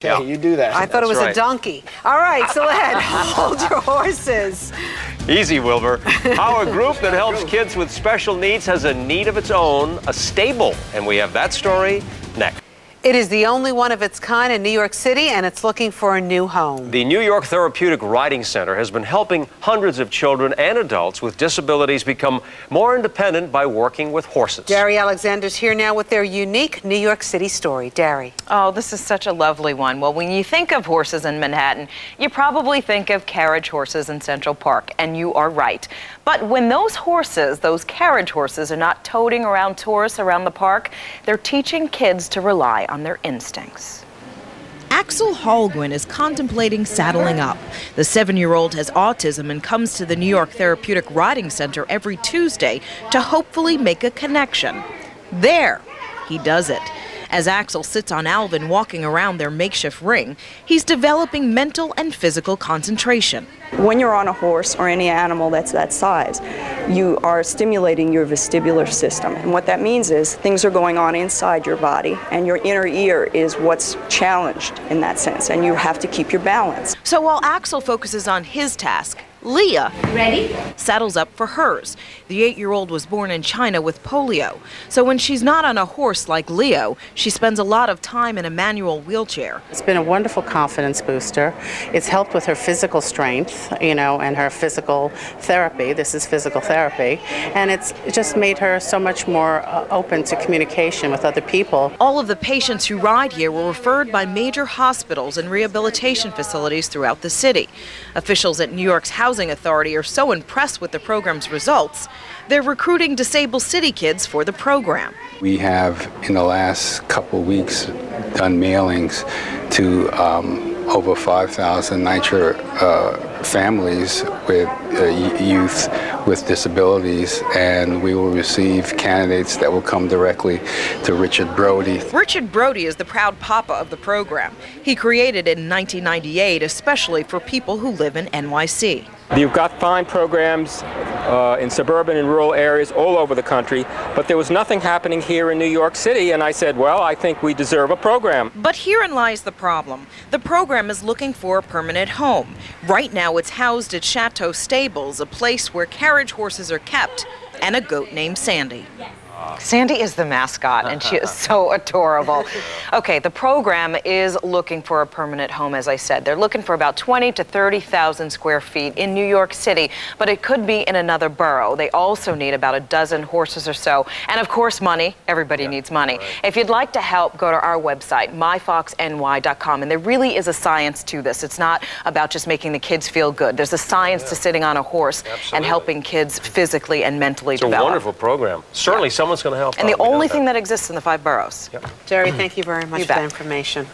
Yeah, you do that. I thought it was right. a donkey. All right, so ahead, hold your horses. Easy, Wilbur. How a group that helps kids with special needs has a need of its own, a stable. And we have that story next. It is the only one of its kind in New York City, and it's looking for a new home. The New York Therapeutic Riding Center has been helping hundreds of children and adults with disabilities become more independent by working with horses. Dari Alexander's here now with their unique New York City story. Dari. Oh, this is such a lovely one. Well, when you think of horses in Manhattan, you probably think of carriage horses in Central Park, and you are right. But when those horses, those carriage horses, are not toting around tourists around the park, they're teaching kids to rely on their instincts. Axel Hallgren is contemplating saddling up. The 7-year-old has autism and comes to the New York Therapeutic Riding Center every Tuesday to hopefully make a connection. There, he does it. As Axel sits on Alvin walking around their makeshift ring, he's developing mental and physical concentration. When you're on a horse or any animal that's that size, you are stimulating your vestibular system. And what that means is things are going on inside your body, and your inner ear is what's challenged in that sense, and you have to keep your balance. So while Axel focuses on his task, Leah saddles up for hers. The 8-year-old was born in China with polio. So when she's not on a horse like Leo, she spends a lot of time in a manual wheelchair. It's been a wonderful confidence booster. It's helped with her physical strength, and her physical therapy. This is physical therapy. And it's just made her so much more open to communication with other people. All of the patients who ride here were referred by major hospitals and rehabilitation facilities throughout the city. Officials at New York's Housing Authority are so impressed with the program's results, they're recruiting disabled city kids for the program. We have, in the last couple weeks, done mailings to over 5,000 NYCHA families with youth with disabilities, and we will receive candidates that will come directly to Richard Brody. Richard Brody is the proud papa of the program. He created it in 1998 especially for people who live in NYC. You've got fine programs in suburban and rural areas all over the country, but there was nothing happening here in New York City, and I said, well, I think we deserve a program. But herein lies the problem. The program is looking for a permanent home. Right now it's housed at Chateau Stables, a place where carriage horses are kept, and a goat named Sandy. Sandy is the mascot, and she is so adorable. Okay, the program is looking for a permanent home, as I said. They're looking for about 20 to 30,000 square feet in New York City, but it could be in another borough. They also need about a dozen horses or so. And of course, money. Everybody needs money. Right. If you'd like to help, go to our website, myfoxny.com. And there really is a science to this. It's not about just making the kids feel good. There's a science to sitting on a horse and helping kids physically and mentally develop. It's a wonderful program. Certainly someone's going to help. And the only thing that exists in the 5 boroughs. Dari, thank you very much for the information.